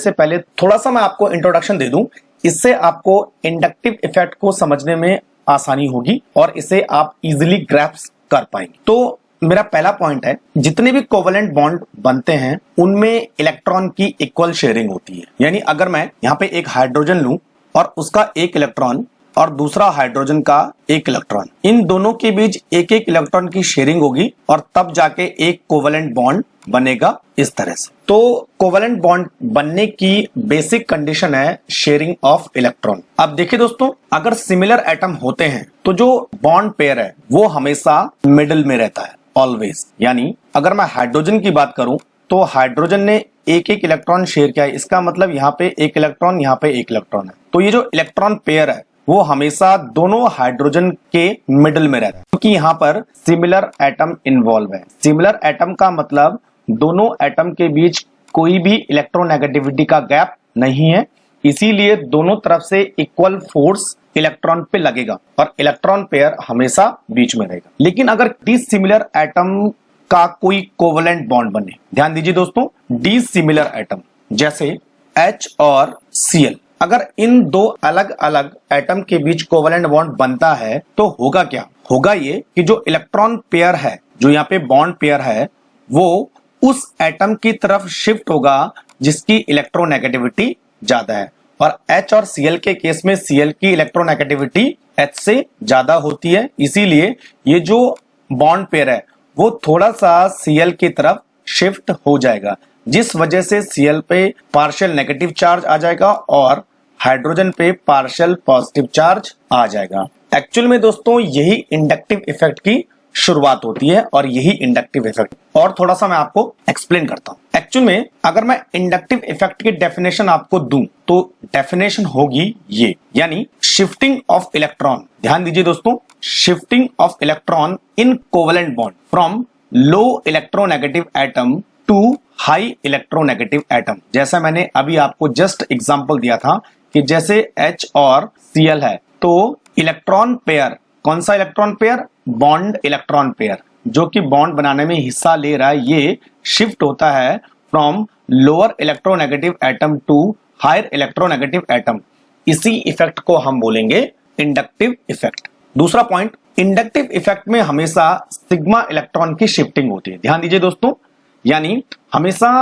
से पहले थोड़ा सा मैं आपको इंट्रोडक्शन दे दूं, इससे आपको इंडक्टिव इफेक्ट को समझने में आसानी होगी और इसे आप इजीली ग्रैस्प कर पाएंगे। तो मेरा पहला पॉइंट है, जितने भी कोवेलेंट बॉन्ड बनते हैं उनमें इलेक्ट्रॉन की इक्वल शेयरिंग होती है। यानी अगर मैं यहाँ पे एक हाइड्रोजन लूं और उसका एक इलेक्ट्रॉन और दूसरा हाइड्रोजन का एक इलेक्ट्रॉन, इन दोनों के बीच एक एक इलेक्ट्रॉन की शेयरिंग होगी और तब जाके एक कोवेलेंट बॉन्ड बनेगा इस तरह से। तो कोवेलेंट बॉन्ड बनने की बेसिक कंडीशन है शेयरिंग ऑफ इलेक्ट्रॉन। अब देखिए दोस्तों, अगर सिमिलर एटम होते हैं तो जो बॉन्ड पेयर है वो हमेशा मिडिल में रहता है, ऑलवेज। यानी अगर मैं हाइड्रोजन की बात करूं तो हाइड्रोजन ने एक एक इलेक्ट्रॉन शेयर किया है, इसका मतलब यहाँ पे एक इलेक्ट्रॉन, यहाँ पे एक इलेक्ट्रॉन है। तो ये जो इलेक्ट्रॉन पेयर है वो हमेशा दोनों हाइड्रोजन के मिडिल में रहता है, क्योंकि यहाँ पर सिमिलर एटम इन्वॉल्व है। सिमिलर एटम का मतलब दोनों एटम के बीच कोई भी इलेक्ट्रोनेगेटिविटी का गैप नहीं है, इसीलिए दोनों तरफ से इक्वल फोर्स इलेक्ट्रॉन पे लगेगा और इलेक्ट्रॉन पेयर हमेशा बीच में रहेगा। लेकिन अगर डिसिमिलर एटम का कोई कोवेलेंट बॉन्ड बने, ध्यान दीजिए दोस्तों, डिसिमिलर एटम जैसे H और Cl, अगर इन दो अलग अलग एटम के बीच कोवेलेंट बॉन्ड बनता है तो होगा क्या? होगा ये कि जो इलेक्ट्रॉन पेयर है, जो यहाँ पे बॉन्ड पेयर है, वो उस एटम की तरफ शिफ्ट होगा जिसकी इलेक्ट्रोनेगेटिविटी ज्यादा है। और H और Cl के केस में Cl की इलेक्ट्रोनेगेटिविटी H से ज्यादा होती है, इसीलिए ये जो बॉन्ड पेयर है वो थोड़ा सा Cl की तरफ शिफ्ट हो जाएगा, जिस वजह से Cl पे पार्शियल नेगेटिव चार्ज आ जाएगा और हाइड्रोजन पे पार्शियल पॉजिटिव चार्ज आ जाएगा। एक्चुअल में दोस्तों यही इंडक्टिव इफेक्ट की शुरुआत होती है और यही इंडक्टिव इफेक्ट। और थोड़ा सा मैं आपको एक्सप्लेन करता हूं। एक्चुअल में अगर मैं इंडक्टिव इफेक्ट की डेफिनेशन आपको दूं तो डेफिनेशन होगी ये, यानी शिफ्टिंग ऑफ इलेक्ट्रॉन। ध्यान दीजिए दोस्तों, shifting of electron in covalent bond from low electronegative atom to high electronegative atom. जैसा मैंने अभी आपको जस्ट एग्जांपल दिया था कि जैसे H और Cl है तो इलेक्ट्रॉन पेयर, कौन सा electron pair? Bond electron pair, जो कि बॉन्ड बनाने में हिस्सा ले रहा है, ये शिफ्ट होता है from lower electronegative atom to higher electronegative atom. इसी इफेक्ट को हम बोलेंगे इंडक्टिव इफेक्ट। दूसरा पॉइंट, इंडक्टिव इफेक्ट में हमेशा सिग्मा इलेक्ट्रॉन की शिफ्टिंग होती है। ध्यान दीजिए दोस्तों, यानी हमेशा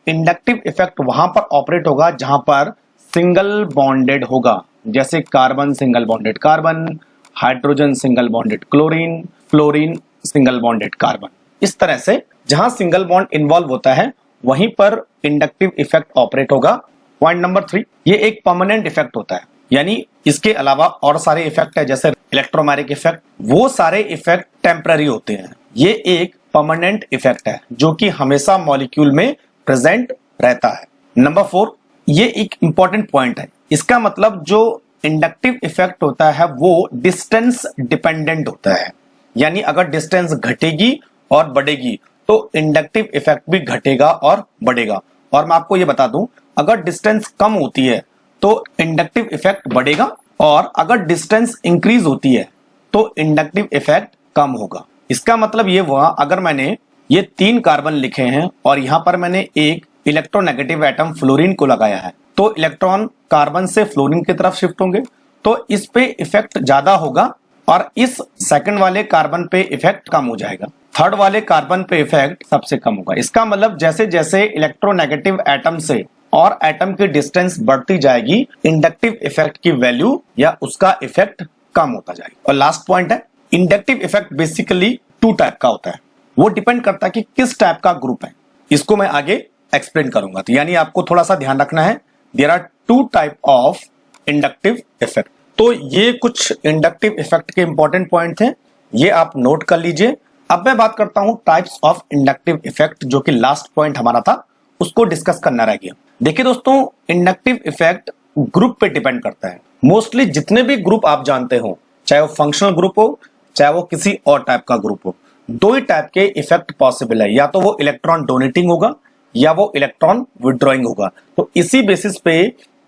इंडक्टिव इफेक्ट वहां पर ऑपरेट होगा जहां पर सिंगल बॉन्डेड होगा, जैसे carbon single bonded carbon, hydrogen single bonded chlorine, fluorine single bonded carbon. इस तरह से जहां सिंगल बॉन्ड इन्वॉल्व होता है वहीं पर इंडक्टिव इफेक्ट ऑपरेट होगा। पॉइंट नंबर 3, ये एक परमानेंट इफेक्ट होता है, यानी इसके अलावा और सारे इफेक्ट है जैसे इलेक्ट्रोमैग्नेटिक इफेक्ट, वो सारे इफेक्ट टेम्पररी होते हैं। ये एक परमानेंट इफेक्ट है जो कि हमेशा मॉलिक्यूल में प्रेजेंट रहता है। नंबर 4, ये एक इंपॉर्टेंट पॉइंट है, इसका मतलब जो इंडक्टिव इफेक्ट होता है वो डिस्टेंस डिपेंडेंट होता है। यानी अगर डिस्टेंस घटेगी और बढ़ेगी तो इंडक्टिव इफेक्ट भी घटेगा और बढ़ेगा। और मैं आपको ये बता दूं, अगर डिस्टेंस कम होती है तो इंडक्टिव इफेक्ट बढ़ेगा और अगर डिस्टेंस इंक्रीज होती है तो इंडक्टिव इफेक्ट कम होगा। इसका मतलब ये हुआ, अगर मैंने ये 3 कार्बन लिखे हैं और यहां पर मैंने एक इलेक्ट्रोनेगेटिव एटम फ्लोरीन को लगाया है, तो इलेक्ट्रॉन कार्बन से फ्लोरीन की तरफ शिफ्ट होंगे, तो इस पे इफेक्ट ज्यादा होगा और इस सेकंड वाले कार्बन पे इफेक्ट कम हो जाएगा, थर्ड वाले कार्बन पे इफेक्ट सबसे कम होगा। इसका मतलब जैसे जैसे इलेक्ट्रोनेगेटिव एटम से और एटम की डिस्टेंस बढ़ती जाएगी, इंडक्टिव इफेक्ट की वैल्यू या उसका इफेक्ट कम होता जाएगा। और लास्ट पॉइंट है, इंडक्टिव इफेक्ट बेसिकली 2 टाइप का होता है, वो डिपेंड करता है कि किस टाइप का ग्रुप है। इसको मैं आगे एक्सप्लेन करूंगा, तो यानी आपको थोड़ा सा ध्यान रखना है, there are 2 type of inductive effect. तो ये कुछ इंडक्टिव इफेक्ट के इंपॉर्टेंट पॉइंट थे, ये आप नोट कर लीजिए। अब मैं बात करता हूं टाइप्स ऑफ इंडक्टिव इफेक्ट, जो कि लास्ट पॉइंट हमारा था, उसको डिस्कस करना रह गया। देखिए दोस्तों, इंडक्टिव इफेक्ट ग्रुप पे डिपेंड करता है। मोस्टली जितने भी ग्रुप आप जानते हो, चाहे वो फंक्शनल ग्रुप हो चाहे वो किसी और टाइप का ग्रुप हो, 2 ही टाइप के इफेक्ट पॉसिबल है, या तो वो इलेक्ट्रॉन डोनेटिंग होगा या वो इलेक्ट्रॉन विड्रॉइंग होगा। तो इसी बेसिस पे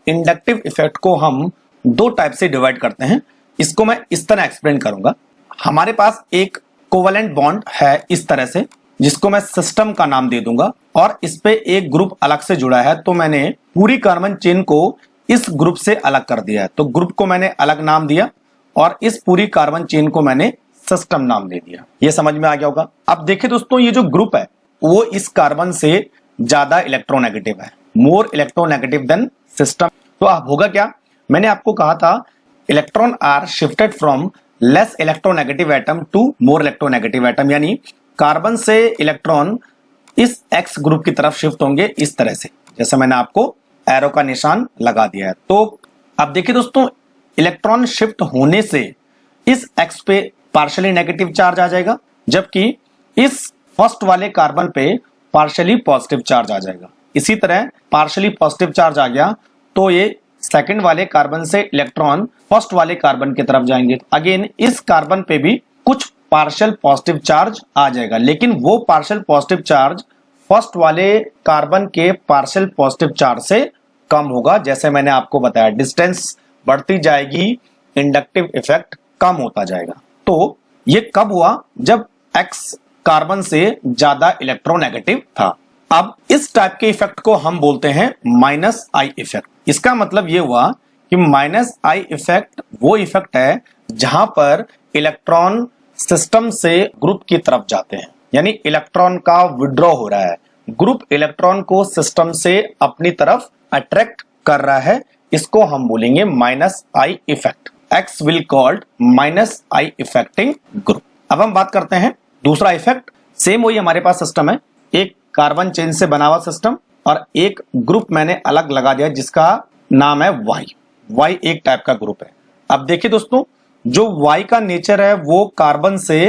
इंडक्टिव इफेक्ट को हम 2 टाइप से डिवाइड करते हैं। इसको मैं इस तरह एक्सप्लेन करूंगा। हमारे पास एक कोवेलेंट बॉन्ड है इस तरह से, जिसको मैं सिस्टम का नाम दे दूंगा, और इस पे एक ग्रुप अलग से जुड़ा है, तो मैंने पूरी कार्बन चेन को इस ग्रुप से अलग कर दिया है। तो ग्रुप को मैंने अलग नाम दिया और इस पूरी कार्बन चेन को मैंने सिस्टम नाम दे दिया। ये समझ में आ गया होगा। अब देखिए दोस्तों, ये जो ग्रुप है वो इस कार्बन से ज्यादा इलेक्ट्रोनेगेटिव है, मोर इलेक्ट्रोनेगेटिव देन सिस्टम। तो अब होगा क्या, मैंने आपको कहा था electron are shifted from less electronegative atom to more electronegative atom, यानी कार्बन से इलेक्ट्रॉन इस एक्स ग्रुप की तरफ शिफ्ट होंगे इस तरह से, जैसे मैंने आपको एरो का निशान लगा दिया है। तो अब देखिए दोस्तों, इलेक्ट्रॉन शिफ्ट होने से इस एक्स पे पार्शियली नेगेटिव चार्ज आ जाएगा, जबकि इस फर्स्ट वाले कार्बन पे पार्शियली पॉजिटिव चार्ज आ जाएगा। इसी तरह पार्शियली पॉजिटिव चार्ज आ गया तो ये सेकंड वाले कार्बन से इलेक्ट्रॉन फर्स्ट वाले कार्बन की तरफ जाएंगे। अगेन इस कार्बन पे भी कुछ पार्शियल पॉजिटिव चार्ज आ जाएगा, लेकिन वो पार्शियल पॉजिटिव चार्ज फर्स्ट वाले कार्बन के पार्शियल पॉजिटिव चार्ज से कम होगा। जैसे मैंने आपको बताया, डिस्टेंस बढ़ती जाएगी, इंडक्टिव इफेक्ट कम होता जाएगा। तो ये कब हुआ, जब एक्स कार्बन से ज्यादा इलेक्ट्रोनेगेटिव था। अब इस टाइप के इफेक्ट को हम बोलते हैं माइनस आई इफेक्ट। इसका मतलब ये हुआ कि माइनस आई इफेक्ट वो इफेक्ट है जहां पर इलेक्ट्रॉन सिस्टम से ग्रुप की तरफ जाते हैं, यानी इलेक्ट्रॉन का विड्रॉ हो रहा है, ग्रुप इलेक्ट्रॉन को सिस्टम से अपनी तरफ अट्रैक्ट कर रहा है। इसको हम बोलेंगे minus I effect. X will called minus I effecting group. अब हम बात करते हैं दूसरा इफेक्ट। सेम वही हमारे पास सिस्टम है, एक कार्बन चेन से बना हुआ सिस्टम और एक ग्रुप मैंने अलग लगा दिया जिसका नाम है वाई। वाई एक टाइप का ग्रुप है। अब देखिए दोस्तों, जो वाई का नेचर है वो कार्बन से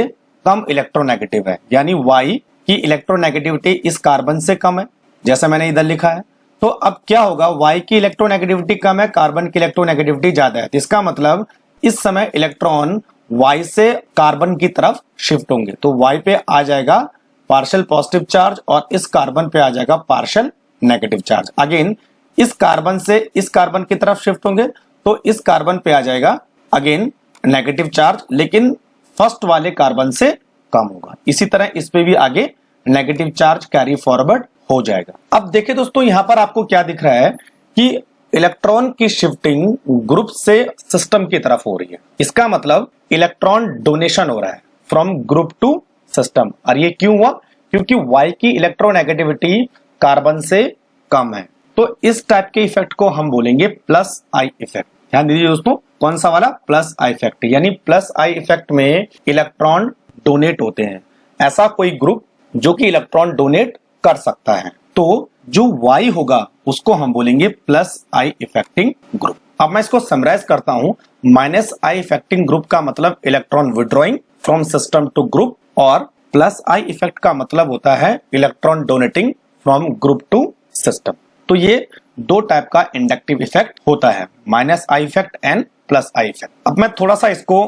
कम इलेक्ट्रोनेगेटिव है, यानी वाई की इलेक्ट्रोनेगेटिविटी इस कार्बन से कम है, जैसा मैंने इधर लिखा है। तो अब क्या होगा, वाई की इलेक्ट्रोनेगेटिविटी कम है, कार्बन की इलेक्ट्रोनेगेटिविटी ज्यादा है। तो इसका मतलब इस समय इलेक्ट्रॉन वाई से कार्बन की तरफ शिफ्ट होंगे, तो वाई पे आ जाएगा पार्शियल पॉजिटिव चार्ज और इस कार्बन पे आ जाएगा पार्शियल नेगेटिव चार्ज। अगेन इस कार्बन से इस कार्बन की तरफ शिफ्ट होंगे तो इस कार्बन पे आ जाएगा अगेन नेगेटिव चार्ज, लेकिन फर्स्ट वाले कार्बन से कम होगा। इसी तरह इस पे भी आगे नेगेटिव चार्ज कैरी फॉरवर्ड हो जाएगा। अब देखिए दोस्तों, यहां पर आपको क्या दिख रहा है कि इलेक्ट्रॉन की शिफ्टिंग ग्रुप से सिस्टम की तरफ हो रही है। इसका मतलब इलेक्ट्रॉन डोनेशन हो रहा है फ्रॉम ग्रुप टू सिस्टम। और ये क्यों हुआ, क्योंकि वाई की इलेक्ट्रोनेगेटिविटी कार्बन से कम है। तो इस टाइप के इफेक्ट को हम बोलेंगे प्लस आई इफेक्ट। ध्यान दीजिए दोस्तों, कौन सा वाला, प्लस आई इफेक्ट। यानी प्लस आई इफेक्ट में इलेक्ट्रॉन डोनेट होते हैं, ऐसा कोई ग्रुप जो कि इलेक्ट्रॉन डोनेट कर सकता है। तो जो वाई होगा उसको हम बोलेंगे प्लस आई इफेक्टिंग ग्रुप। अब मैं इसको समराइज करता हूं। माइनस आई इफेक्टिंग ग्रुप का मतलब electron withdrawing from system to group, और प्लस आई इफेक्ट का मतलब होता है electron donating from group to system. तो ये दो टाइप का इंडक्टिव इफेक्ट होता है, minus I effect and plus I effect. अब मैं थोड़ा सा इसको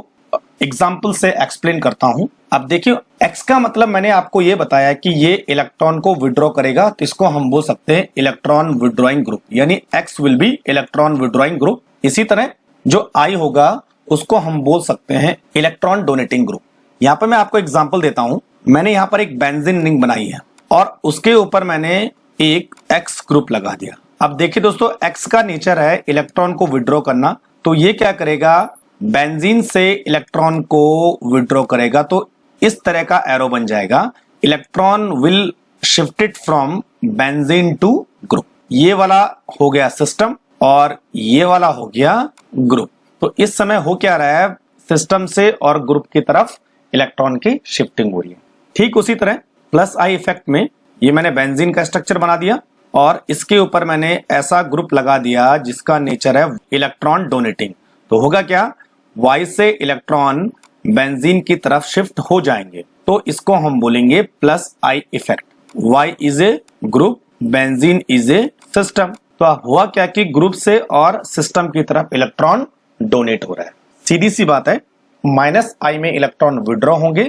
एग्जाम्पल से एक्सप्लेन करता हूं। अब देखिए, एक्स का मतलब मैंने आपको ये बताया कि ये इलेक्ट्रॉन को विड्रॉ करेगा, तो इसको हम बोल सकते हैं इलेक्ट्रॉन विड्रॉइंग ग्रुप, यानी x will be electron withdrawing group. इसी तरह जो आई होगा उसको हम बोल सकते हैं इलेक्ट्रॉन डोनेटिंग ग्रुप। यहाँ पर मैं आपको एग्जाम्पल देता हूं। मैंने यहाँ पर एक बेंजीन रिंग बनाई है और उसके ऊपर मैंने एक एक्स ग्रुप लगा दिया। अब देखिए दोस्तों, एक्स का नेचर है इलेक्ट्रॉन को विड्रॉ करना, तो ये क्या करेगा, बेंजीन से इलेक्ट्रॉन को विड्रॉ करेगा। तो इस तरह का एरो बन जाएगा, electron will shifted from benzene to group. ये वाला हो गया सिस्टम और ये वाला हो गया ग्रुप। तो इस समय हो क्या रहा है, सिस्टम से और ग्रुप की तरफ इलेक्ट्रॉन की शिफ्टिंग हो रही है। ठीक उसी तरह प्लस आई इफेक्ट में ये मैंने बेंजीन का स्ट्रक्चर बना दिया और इसके ऊपर मैंने ऐसा ग्रुप लगा दिया जिसका नेचर है इलेक्ट्रॉन डोनेटिंग। तो होगा क्या, वाई से इलेक्ट्रॉन बेंजीन की तरफ शिफ्ट हो जाएंगे, तो इसको हम बोलेंगे plus I effect. Y is a group, benzene is a system. तो हुआ क्या कि ग्रुप से और सिस्टम की तरफ इलेक्ट्रॉन डोनेट हो रहा है। सीधी सी बात है, माइनस आई में इलेक्ट्रॉन विड्रॉ होंगे,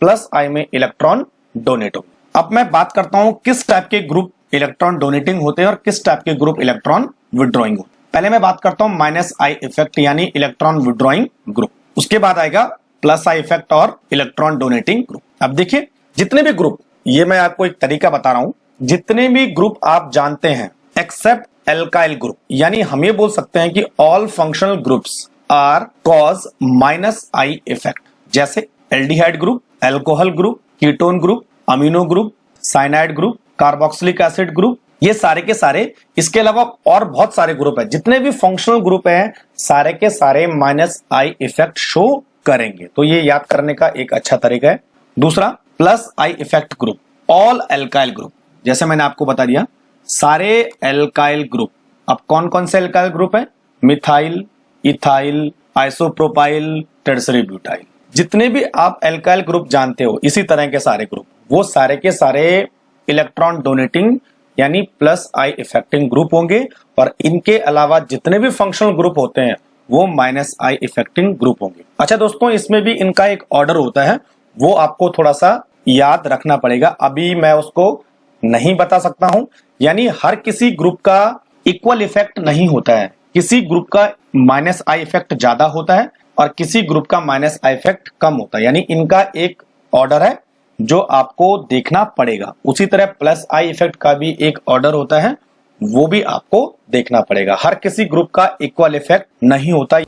प्लस आई में इलेक्ट्रॉन डोनेट होंगे। अब मैं बात करता हूं किस टाइप के ग्रुप इलेक्ट्रॉन डोनेटिंग होते हैं और किस टाइप के ग्रुप इलेक्ट्रॉन विड्रॉइंग होते हैं। पहले मैं बात करता हूं माइनस आई इफेक्ट यानी इलेक्ट्रॉन विड्रॉइंग ग्रुप, उसके बाद आएगा प्लस आई इफेक्ट और इलेक्ट्रॉन डोनेटिंग ग्रुप। अब देखिए, जितने भी ग्रुप ये मैं आपको एक तरीका बता रहा हूं, जितने भी ग्रुप आप जानते हैं एक्सेप्ट एल्काइल ग्रुप, यानी हम ये बोल सकते हैं कि all functional groups are cause minus I effect, जैसे aldehyde group, alcohol group, ketone group, amino group, cyanide group, carboxylic acid group, ये सारे के सारे, इसके अलावा और बहुत सारे ग्रुप है, जितने भी फंक्शनल ग्रुप हैं सारे के सारे माइनस आई इफेक्ट शो करेंगे। तो ये याद करने का एक अच्छा तरीका है। दूसरा, plus I effect group, all alkyl group, जैसे मैंने आपको बता दिया सारे एल्काइल ग्रुप। अब कौन कौन से एल्काइल ग्रुप है? Methyl, ethyl, isopropyl, tertiary butyl, जितने भी आप एल्काइल ग्रुप जानते हो इसी तरह के सारे ग्रुप, वो सारे के सारे इलेक्ट्रॉन डोनेटिंग यानी प्लस आई इफेक्टिंग ग्रुप होंगे, और इनके अलावा जितने भी फंक्शनल ग्रुप होते हैं वो माइनस आई इफेक्टिंग ग्रुप होंगे। अच्छा दोस्तों, इसमें भी इनका एक ऑर्डर होता है, वो आपको थोड़ा सा याद रखना पड़ेगा, अभी मैं उसको नहीं बता सकता हूं। यानी हर किसी ग्रुप का इक्वल इफेक्ट नहीं होता है, किसी ग्रुप का माइनस आई इफेक्ट ज्यादा होता है और किसी ग्रुप का माइनस आई इफेक्ट कम होता है, यानी इनका एक ऑर्डर है जो आपको देखना पड़ेगा। उसी तरह प्लस आई इफेक्ट का भी एक ऑर्डर होता है, वो भी आपको देखना पड़ेगा। हर किसी ग्रुप का इक्वल इफेक्ट नहीं होता।